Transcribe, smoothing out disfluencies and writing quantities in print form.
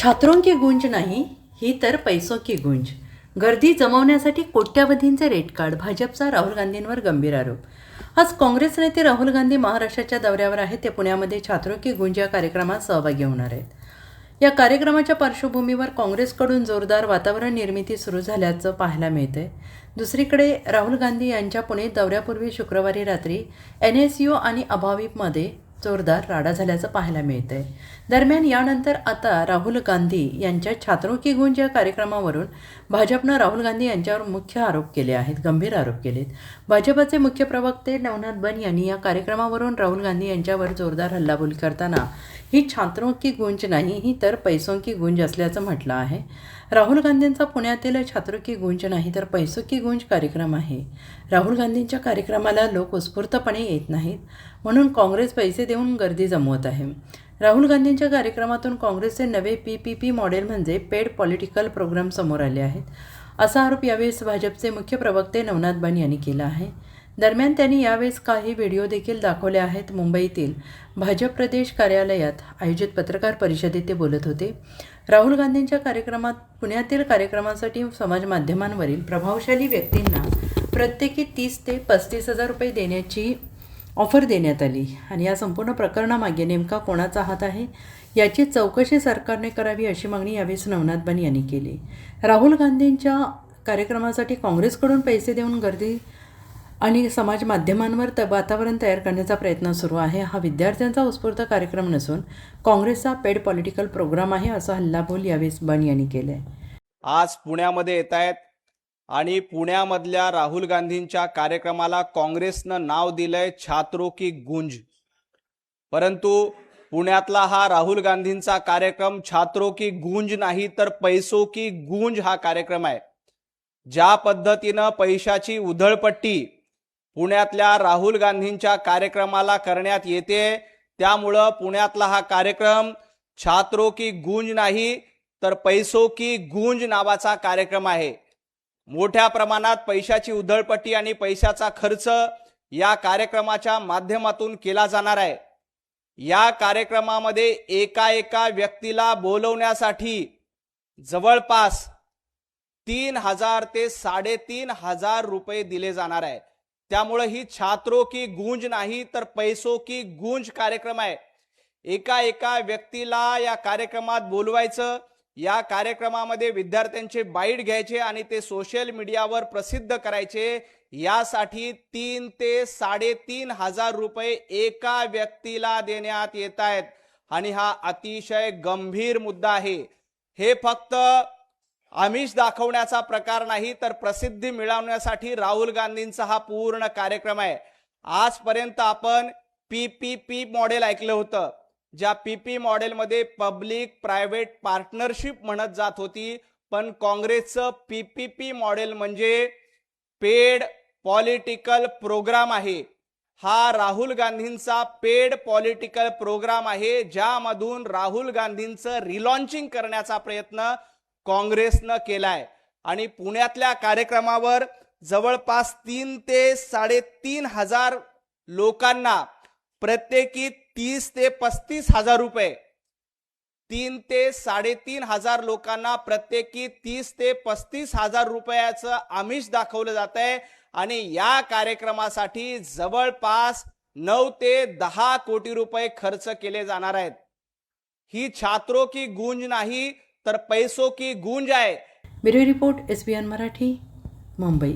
छात्रों की गूंज नाही, ही तर पैसों की गूंज. गर्दी जमवण्यासाठी कोट्यावधींचे रेट कार्ड. भाजपचा राहुल गांधींवर गंभीर आरोप. आज काँग्रेस नेते राहुल गांधी महाराष्ट्राच्या दौऱ्यावर आहेत. ते पुण्यामध्ये छात्रों की गूंज या कार्यक्रमात सहभागी होणार आहेत. या कार्यक्रमाच्या पार्श्वभूमीवर काँग्रेसकडून जोरदार वातावरण निर्मिती सुरू झाल्याचं पाहायला मिळतंय. दुसरीकडे राहुल गांधी यांच्या पुणे दौऱ्यापूर्वी शुक्रवारी रात्री NSU आणि अभाविपमध्ये जोरदार राडा झाल्याचं पाहायला मिळतंय. दरम्यान यानंतर आता राहुल गांधी यांच्या छात्रों की गूंज या कार्यक्रमावरून भाजपनं राहुल गांधी यांच्यावर मुख्य आरोप केले आहेत, गंभीर आरोप केलेत. भाजपचे मुख्य प्रवक्ते नवनाथ बन यांनी या कार्यक्रमावरून राहुल गांधी यांच्यावर जोरदार हल्लाबोल करताना ही छात्रों की गूंज नाही, ही तर पैसों की गूंज असल्याचं म्हटलं आहे. राहुल गांधींचा पुण्यातील छात्रों की गूंज नाही तर पैसों की गूंज कार्यक्रम आहे. राहुल गांधींच्या कार्यक्रमाला लोक उत्स्फूर्तपणे येत नाहीत, म्हणून काँग्रेस पैसे देऊन गर्दी जमवत आहे. राहुल गांधींच्या कार्यक्रमातून काँग्रेसचे नवे PPP मॉडेल म्हणजे पेड पॉलिटिकल प्रोग्राम समोर आले आहेत, असा आरोप यावेळेस भाजपचे मुख्य प्रवक्ते नवनाथ बन यांनी केला आहे. दरम्यान त्यांनी यावेळेस काही व्हिडिओ देखील दाखवले आहेत. मुंबईतील भाजप प्रदेश कार्यालयात आयोजित पत्रकार परिषदेत ते बोलत होते. राहुल गांधींच्या कार्यक्रमात पुण्यातील कार्यक्रमासाठी समाज माध्यमांवरील प्रभावशाली व्यक्तींना प्रत्येकी 30 ते 35 हजार रुपये देण्याची ऑफर देण्यात आली आणि या संपूर्ण प्रकरणामागे नेमका कोणाचा हात आहे याची चौकशी सरकारने करावी, अशी मागणी यावेळेस नवनाथ बन यांनी केली. राहुल गांधींच्या कार्यक्रमासाठी काँग्रेसकडून पैसे देऊन गर्दी आणि समाज माध्यमांवर वातावरण तयार करण्याचा प्रयत्न सुरू आहे. हा विद्यार्थ्यांचा उत्स्फूर्त कार्यक्रम नसून काँग्रेसचा पेड पॉलिटिकल प्रोग्राम आहे, असा हल्लाबोल यावेळेस बन यांनी केलाय. आज पुण्यामध्ये येत आहेत आणि पुण्यामधल्या राहुल गांधींच्या कार्यक्रमाला काँग्रेसनं नाव दिलंय छात्रों की गूंज. परंतु पुण्यातला हा राहुल गांधींचा कार्यक्रम छात्रों की गूंज नाही तर पैसों की गूंज हा कार्यक्रम आहे. ज्या पद्धतीनं पैशाची उधळपट्टी पुण्यातल्या राहुल गांधींच्या कार्यक्रमाला करण्यात येते, त्यामुळं पुण्यातला हा कार्यक्रम छात्रों की गूंज नाही तर पैसों की गूंज नावाचा कार्यक्रम आहे. मोठ्या प्रमाणात पैशाची उधळपट्टी आणि पैशाचा खर्च या कार्यक्रमाच्या माध्यमातून केला जाणार आहे. या कार्यक्रमामध्ये एका व्यक्तीला बोलवण्यासाठी जवळपास 3,000 ते 3,500 रुपये दिले जाणार आहे. त्यामुळे ही छात्रों की गूंज नाही तर पैसों की गूंज कार्यक्रम आहे. एका व्यक्तीला या कार्यक्रमात बोलवायचं, या कार्यक्रमामध्ये विद्यार्थ्यांचे बाईट घ्यायचे आणि ते सोशल मीडियावर प्रसिद्ध करायचे. यासाठी 3 ते 3,500 रुपये एका व्यक्तीला देण्यात येत आहेत आणि हा अतिशय गंभीर मुद्दा आहे. हे फक्त आमिष दाखवण्याचा प्रकार नाही तर प्रसिद्धी मिळवण्यासाठी राहुल गांधींचा हा पूर्ण कार्यक्रम आहे. आजपर्यंत आपण PPP मॉडेल ऐकलं होतं, ज्या PP मॉडेलमध्ये पब्लिक प्रायव्हेट पार्टनरशिप म्हणत जात होती, पण काँग्रेसचं PPP मॉडेल म्हणजे पेड पॉलिटिकल प्रोग्राम आहे. हा राहुल गांधींचा पेड पॉलिटिकल प्रोग्राम आहे, ज्यामधून राहुल गांधींचं रिलॉन्चिंग करण्याचा प्रयत्न काँग्रेसनं केलाय आणि पुण्यातल्या कार्यक्रमावर जवळपास 3 ते 3,500 लोकांना प्रत्येकी 30 ते 35 हजार रुपये, 3 ते 3,500 लोकांना प्रत्येकी 30 ते 35 हजार रुपयाचं आमिष दाखवलं जात आहे आणि या कार्यक्रमासाठी जवळपास 9 ते 10 कोटी रुपये खर्च केले जाणार आहेत. ही छात्रों की गूंज नाही तर पैसों की गूंज आहे. Bureau report SBN Marathi, Mumbai.